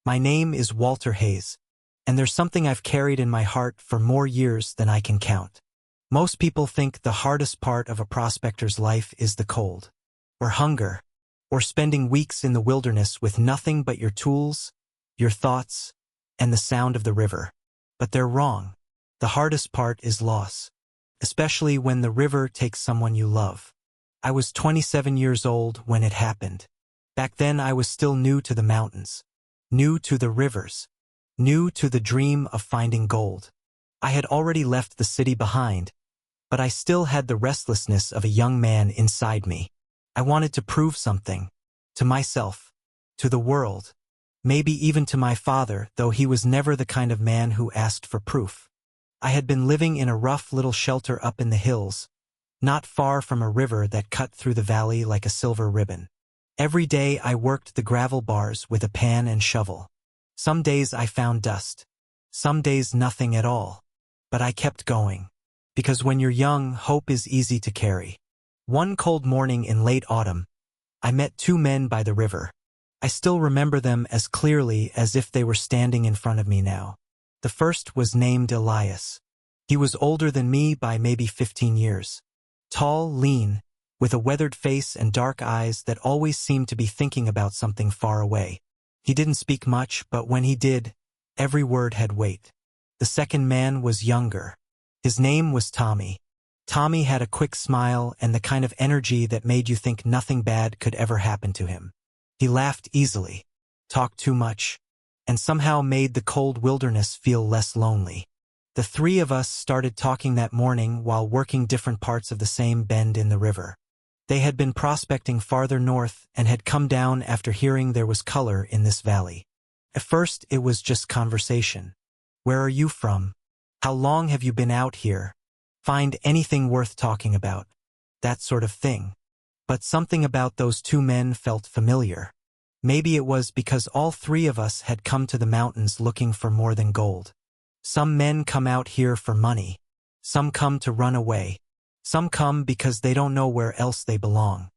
My name is Walter Hayes, and there's something I've carried in my heart for more years than I can count. Most people think the hardest part of a prospector's life is the cold, or hunger, or spending weeks in the wilderness with nothing but your tools, your thoughts, and the sound of the river. But they're wrong. The hardest part is loss, especially when the river takes someone you love. I was 27 years old when it happened. Back then I was still new to the mountains, new to the rivers, new to the dream of finding gold. I had already left the city behind, but I still had the restlessness of a young man inside me. I wanted to prove something, to myself, to the world, maybe even to my father, though he was never the kind of man who asked for proof. I had been living in a rough little shelter up in the hills, not far from a river that cut through the valley like a silver ribbon. Every day I worked the gravel bars with a pan and shovel. Some days I found dust, some days nothing at all. But I kept going, because when you're young, hope is easy to carry. One cold morning in late autumn, I met two men by the river. I still remember them as clearly as if they were standing in front of me now. The first was named Elias. He was older than me by maybe 15 years. Tall, lean, with a weathered face and dark eyes that always seemed to be thinking about something far away. He didn't speak much, but when he did, every word had weight. The second man was younger. His name was Tommy. Tommy had a quick smile and the kind of energy that made you think nothing bad could ever happen to him. He laughed easily, talked too much, and somehow made the cold wilderness feel less lonely. The three of us started talking that morning while working different parts of the same bend in the river. They had been prospecting farther north and had come down after hearing there was color in this valley. At first it was just conversation. Where are you from? How long have you been out here? Find anything worth talking about. That sort of thing. But something about those two men felt familiar. Maybe it was because all three of us had come to the mountains looking for more than gold. Some men come out here for money. Some come to run away. Some come because they don't know where else they belong.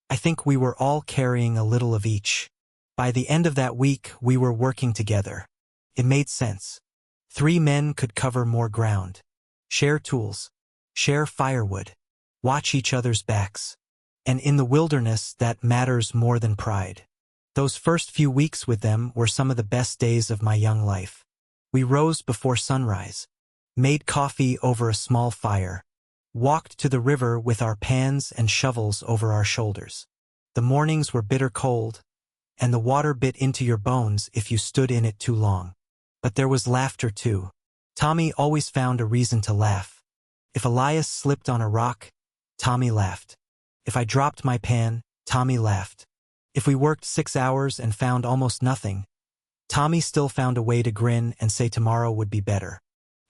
I think we were all carrying a little of each. By the end of that week, we were working together. It made sense. Three men could cover more ground. Share tools. Share firewood. Watch each other's backs. And in the wilderness, that matters more than pride. Those first few weeks with them were some of the best days of my young life. We rose before sunrise, made coffee over a small fire, walked to the river with our pans and shovels over our shoulders. The mornings were bitter cold, and the water bit into your bones if you stood in it too long. But there was laughter too. Tommy always found a reason to laugh. If Elias slipped on a rock, Tommy laughed. If I dropped my pan, Tommy laughed. If we worked 6 hours and found almost nothing, Tommy still found a way to grin and say tomorrow would be better.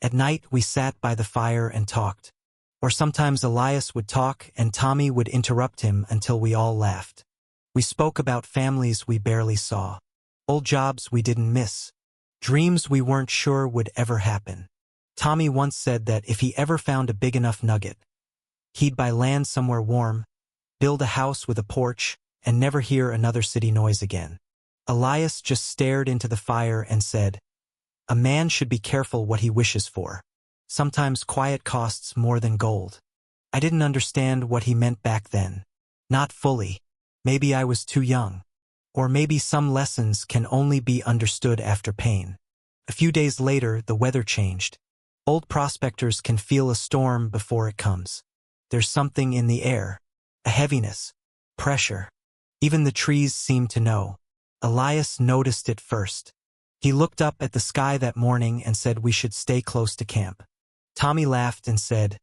At night, we sat by the fire and talked. Or sometimes Elias would talk and Tommy would interrupt him until we all laughed. We spoke about families we barely saw, old jobs we didn't miss, dreams we weren't sure would ever happen. Tommy once said that if he ever found a big enough nugget, he'd buy land somewhere warm, build a house with a porch, and never hear another city noise again. Elias just stared into the fire and said, "A man should be careful what he wishes for. Sometimes quiet costs more than gold." I didn't understand what he meant back then. Not fully. Maybe I was too young. Or maybe some lessons can only be understood after pain. A few days later, the weather changed. Old prospectors can feel a storm before it comes. There's something in the air. A heaviness. Pressure. Even the trees seemed to know. Elias noticed it first. He looked up at the sky that morning and said we should stay close to camp. Tommy laughed and said,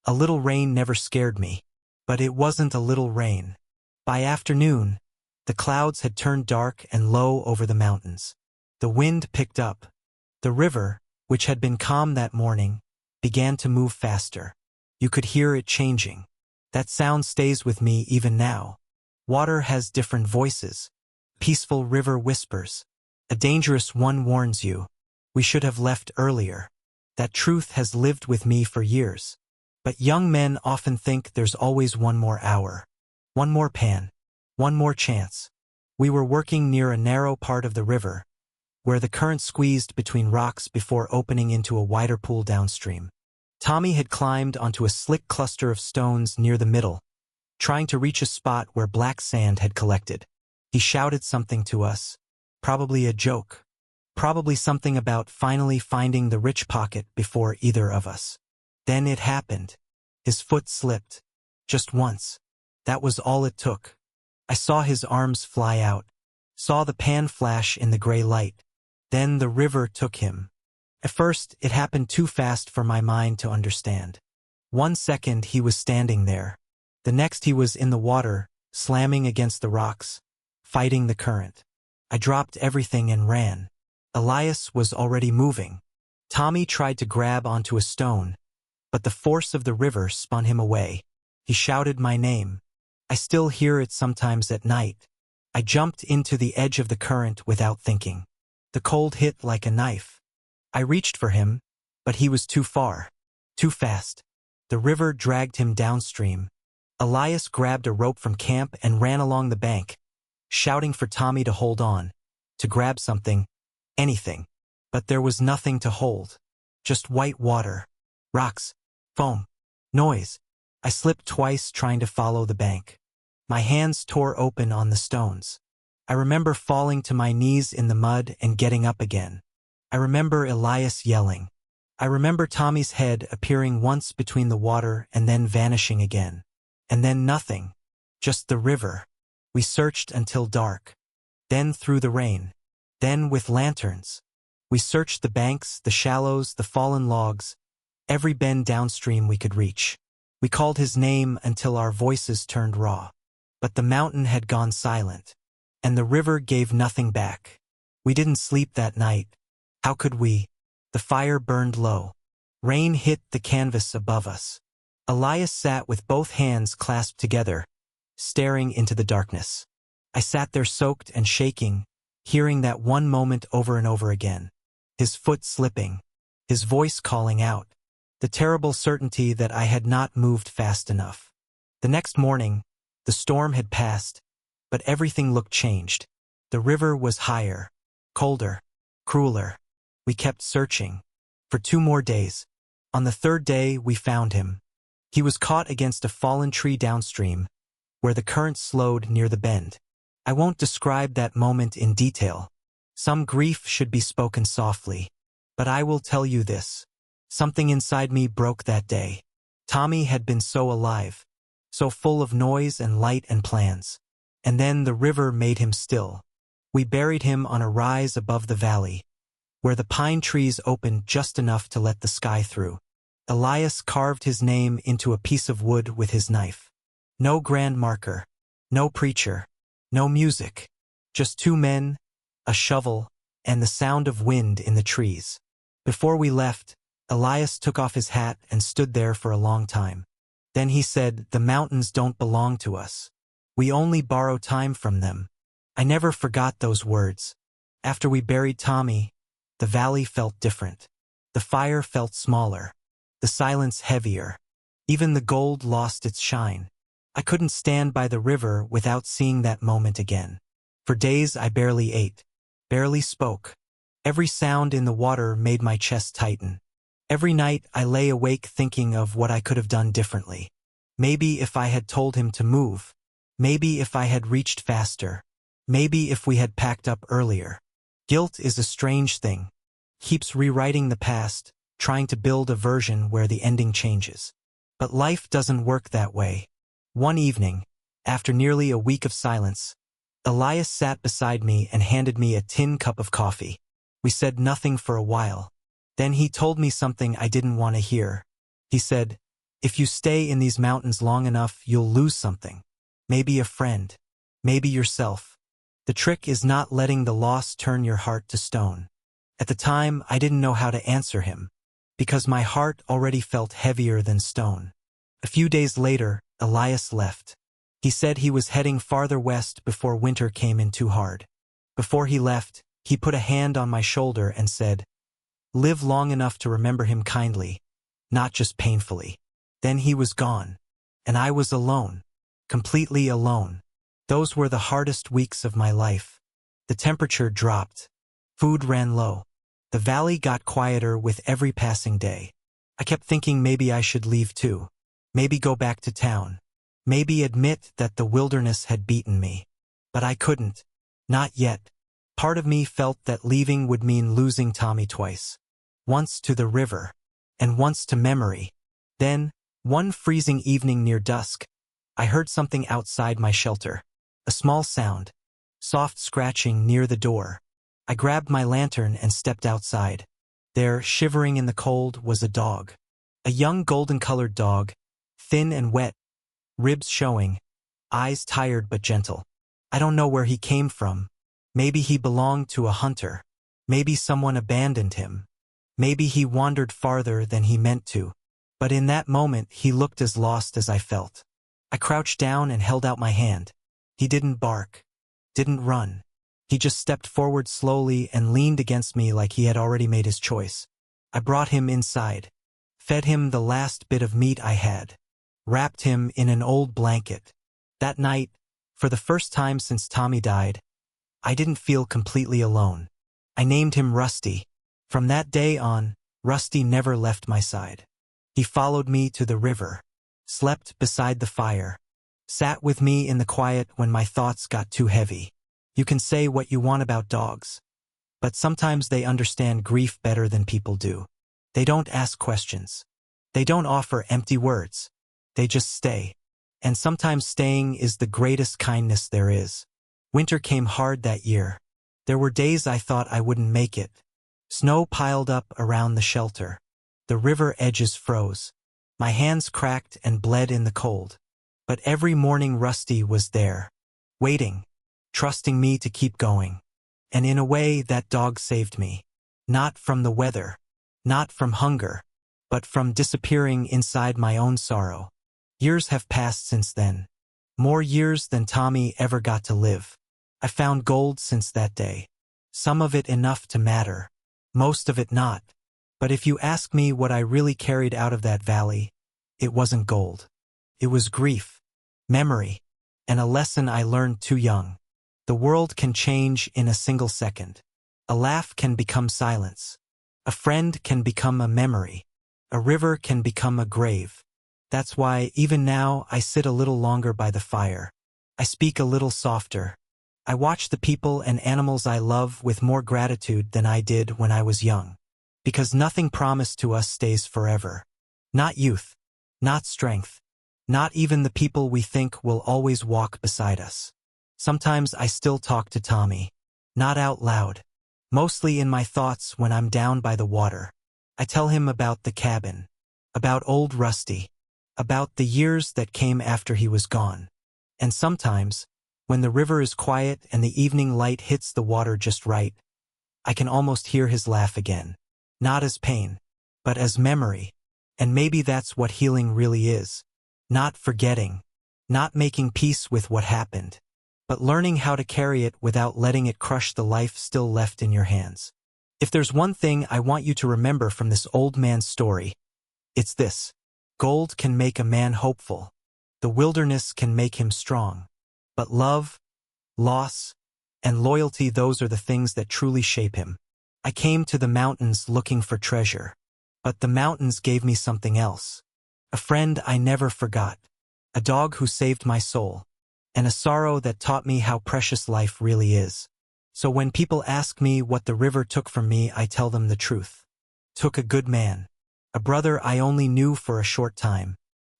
"A little rain never scared me." But it wasn't a little rain. By afternoon, the clouds had turned dark and low over the mountains. The wind picked up. The river, which had been calm that morning, began to move faster. You could hear it changing. That sound stays with me even now. Water has different voices. Peaceful river whispers. A dangerous one warns you. We should have left earlier. That truth has lived with me for years. But young men often think there's always one more hour. One more pan. One more chance. We were working near a narrow part of the river, where the current squeezed between rocks before opening into a wider pool downstream. Tommy had climbed onto a slick cluster of stones near the middle, trying to reach a spot where black sand had collected. He shouted something to us, probably a joke, probably something about finally finding the rich pocket before either of us. Then it happened. His foot slipped. Just once. That was all it took. I saw his arms fly out, saw the pan flash in the gray light. Then the river took him. At first, it happened too fast for my mind to understand. 1 second he was standing there. The next he was in the water, slamming against the rocks, fighting the current. I dropped everything and ran. Elias was already moving. Tommy tried to grab onto a stone, but the force of the river spun him away. He shouted my name. I still hear it sometimes at night. I jumped into the edge of the current without thinking. The cold hit like a knife. I reached for him, but he was too far, too fast. The river dragged him downstream. Elias grabbed a rope from camp and ran along the bank, shouting for Tommy to hold on, to grab something, anything. But there was nothing to hold. Just white water, rocks, foam, noise. I slipped twice trying to follow the bank. My hands tore open on the stones. I remember falling to my knees in the mud and getting up again. I remember Elias yelling. I remember Tommy's head appearing once between the water and then vanishing again. And then nothing. Just the river. We searched until dark. Then through the rain. Then with lanterns. We searched the banks, the shallows, the fallen logs, every bend downstream we could reach. We called his name until our voices turned raw. But the mountain had gone silent, and the river gave nothing back. We didn't sleep that night. How could we? The fire burned low. Rain hit the canvas above us. Elias sat with both hands clasped together, staring into the darkness. I sat there soaked and shaking, hearing that one moment over and over again. His foot slipping, his voice calling out, the terrible certainty that I had not moved fast enough. The next morning, the storm had passed, but everything looked changed. The river was higher, colder, crueler. We kept searching. For 2 more days. On the 3rd day, we found him. He was caught against a fallen tree downstream, where the current slowed near the bend. I won't describe that moment in detail. Some grief should be spoken softly. But I will tell you this. Something inside me broke that day. Tommy had been so alive, so full of noise and light and plans. And then the river made him still. We buried him on a rise above the valley, where the pine trees opened just enough to let the sky through. Elias carved his name into a piece of wood with his knife. No grand marker, no preacher, no music. Just 2 men, a shovel, and the sound of wind in the trees. Before we left, Elias took off his hat and stood there for a long time. Then he said, "The mountains don't belong to us. We only borrow time from them." I never forgot those words. After we buried Tommy, the valley felt different. The fire felt smaller. The silence heavier. Even the gold lost its shine. I couldn't stand by the river without seeing that moment again. For days I barely ate, barely spoke. Every sound in the water made my chest tighten. Every night I lay awake thinking of what I could have done differently. Maybe if I had told him to move. Maybe if I had reached faster. Maybe if we had packed up earlier. Guilt is a strange thing. Keeps rewriting the past, trying to build a version where the ending changes. But life doesn't work that way. One evening, after nearly a week of silence, Elias sat beside me and handed me a tin cup of coffee. We said nothing for a while. Then he told me something I didn't want to hear. He said, "If you stay in these mountains long enough, you'll lose something. Maybe a friend. Maybe yourself. The trick is not letting the loss turn your heart to stone." At the time, I didn't know how to answer him, because my heart already felt heavier than stone. A few days later, Elias left. He said he was heading farther west before winter came in too hard. Before he left, he put a hand on my shoulder and said, "Live long enough to remember him kindly, not just painfully." Then he was gone, and I was alone, completely alone. Those were the hardest weeks of my life. The temperature dropped. Food ran low. The valley got quieter with every passing day. I kept thinking maybe I should leave too. Maybe go back to town. Maybe admit that the wilderness had beaten me. But I couldn't. Not yet. Part of me felt that leaving would mean losing Tommy twice. Once to the river, and once to memory. Then, one freezing evening near dusk, I heard something outside my shelter. A small sound. Soft scratching near the door. I grabbed my lantern and stepped outside. There, shivering in the cold, was a dog. A young golden-colored dog, thin and wet, ribs showing, eyes tired but gentle. I don't know where he came from. Maybe he belonged to a hunter. Maybe someone abandoned him. Maybe he wandered farther than he meant to. But in that moment he looked as lost as I felt. I crouched down and held out my hand. He didn't bark. Didn't run. He just stepped forward slowly and leaned against me like he had already made his choice. I brought him inside. Fed him the last bit of meat I had. Wrapped him in an old blanket. That night, for the first time since Tommy died, I didn't feel completely alone. I named him Rusty. From that day on, Rusty never left my side. He followed me to the river, slept beside the fire, sat with me in the quiet when my thoughts got too heavy. You can say what you want about dogs, but sometimes they understand grief better than people do. They don't ask questions. They don't offer empty words. They just stay. And sometimes staying is the greatest kindness there is. Winter came hard that year. There were days I thought I wouldn't make it. Snow piled up around the shelter. The river edges froze. My hands cracked and bled in the cold. But every morning Rusty was there, waiting, trusting me to keep going. And in a way, that dog saved me. Not from the weather, not from hunger, but from disappearing inside my own sorrow. Years have passed since then. More years than Tommy ever got to live. I found gold since that day. Some of it enough to matter. Most of it not. But if you ask me what I really carried out of that valley, it wasn't gold. It was grief, memory, and a lesson I learned too young. The world can change in a single second. A laugh can become silence. A friend can become a memory. A river can become a grave. That's why, even now, I sit a little longer by the fire. I speak a little softer. I watch the people and animals I love with more gratitude than I did when I was young. Because nothing promised to us stays forever. Not youth. Not strength. Not even the people we think will always walk beside us. Sometimes I still talk to Tommy. Not out loud. Mostly in my thoughts when I'm down by the water. I tell him about the cabin. About old Rusty. About the years that came after he was gone. And sometimes, when the river is quiet and the evening light hits the water just right, I can almost hear his laugh again. Not as pain, but as memory. And maybe that's what healing really is. Not forgetting. Not making peace with what happened. But learning how to carry it without letting it crush the life still left in your hands. If there's one thing I want you to remember from this old man's story, it's this. Gold can make a man hopeful. The wilderness can make him strong. But love, loss, and loyalty, those are the things that truly shape him. I came to the mountains looking for treasure. But the mountains gave me something else. A friend I never forgot. A dog who saved my soul. And a sorrow that taught me how precious life really is. So when people ask me what the river took from me, I tell them the truth. Took a good man. A brother I only knew for a short time.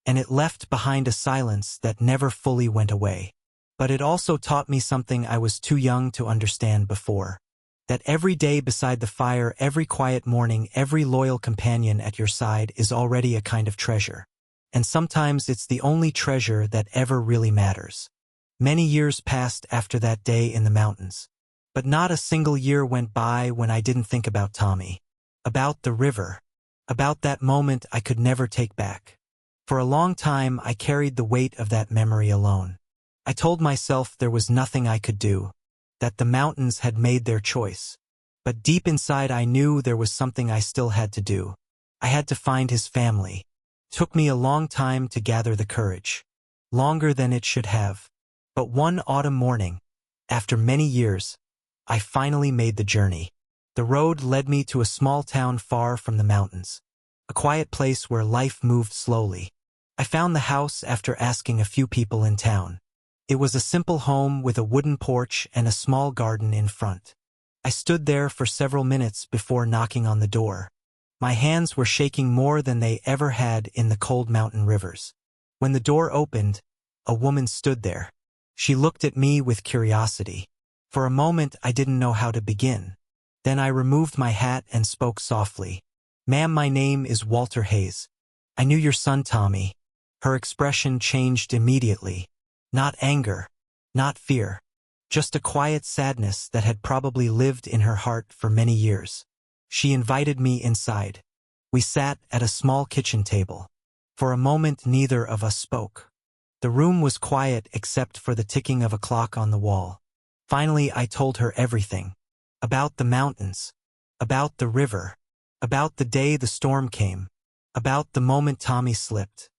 And it left behind a silence that never fully went away. But it also taught me something I was too young to understand before. That every day beside the fire, every quiet morning, every loyal companion at your side is already a kind of treasure. And sometimes it's the only treasure that ever really matters. Many years passed after that day in the mountains. But not a single year went by when I didn't think about Tommy. About the river. About that moment I could never take back. For a long time I carried the weight of that memory alone. I told myself there was nothing I could do. That the mountains had made their choice. But deep inside I knew there was something I still had to do. I had to find his family. Took me a long time to gather the courage. Longer than it should have. But one autumn morning, after many years, I finally made the journey. The road led me to a small town far from the mountains, a quiet place where life moved slowly. I found the house after asking a few people in town. It was a simple home with a wooden porch and a small garden in front. I stood there for several minutes before knocking on the door. My hands were shaking more than they ever had in the cold mountain rivers. When the door opened, a woman stood there. She looked at me with curiosity. For a moment, I didn't know how to begin. Then I removed my hat and spoke softly. "Ma'am, my name is Walter Hayes. I knew your son Tommy." Her expression changed immediately. Not anger, not fear, just a quiet sadness that had probably lived in her heart for many years. She invited me inside. We sat at a small kitchen table. For a moment, neither of us spoke. The room was quiet except for the ticking of a clock on the wall. Finally, I told her everything. About the mountains, about the river, about the day the storm came, about the moment Tommy slipped.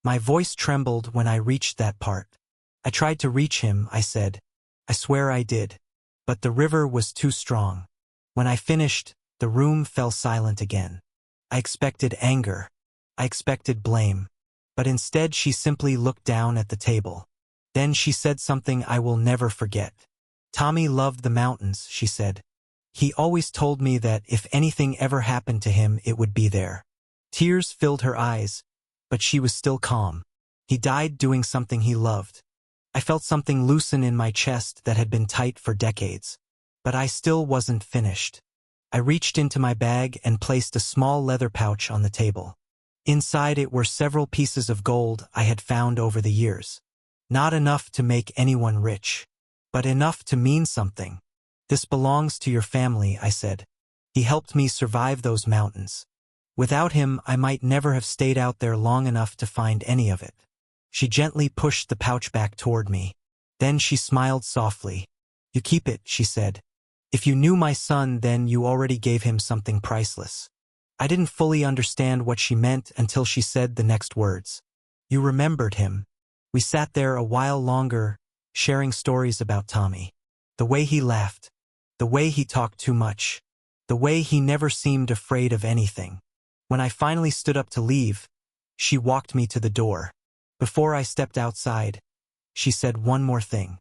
My voice trembled when I reached that part. "I tried to reach him," I said. "I swear I did. But the river was too strong." When I finished, the room fell silent again. I expected anger. I expected blame. But instead she simply looked down at the table. Then she said something I will never forget. "Tommy loved the mountains," she said. "He always told me that if anything ever happened to him, it would be there." Tears filled her eyes, but she was still calm. "He died doing something he loved." I felt something loosen in my chest that had been tight for decades. But I still wasn't finished. I reached into my bag and placed a small leather pouch on the table. Inside it were several pieces of gold I had found over the years. Not enough to make anyone rich, but enough to mean something. "This belongs to your family," I said. "He helped me survive those mountains. Without him, I might never have stayed out there long enough to find any of it." She gently pushed the pouch back toward me. Then she smiled softly. "You keep it," she said. "If you knew my son, then you already gave him something priceless." I didn't fully understand what she meant until she said the next words. "You remembered him." We sat there a while longer, sharing stories about Tommy. The way he laughed. The way he talked too much. The way he never seemed afraid of anything. When I finally stood up to leave, she walked me to the door. Before I stepped outside, she said one more thing.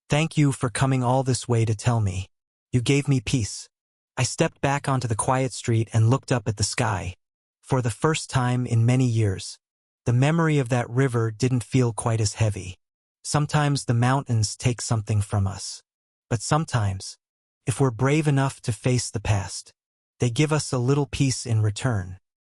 "Thank you for coming all this way to tell me. You gave me peace." I stepped back onto the quiet street and looked up at the sky. For the first time in many years, the memory of that river didn't feel quite as heavy. Sometimes the mountains take something from us. But sometimes, if we're brave enough to face the past, they give us a little peace in return.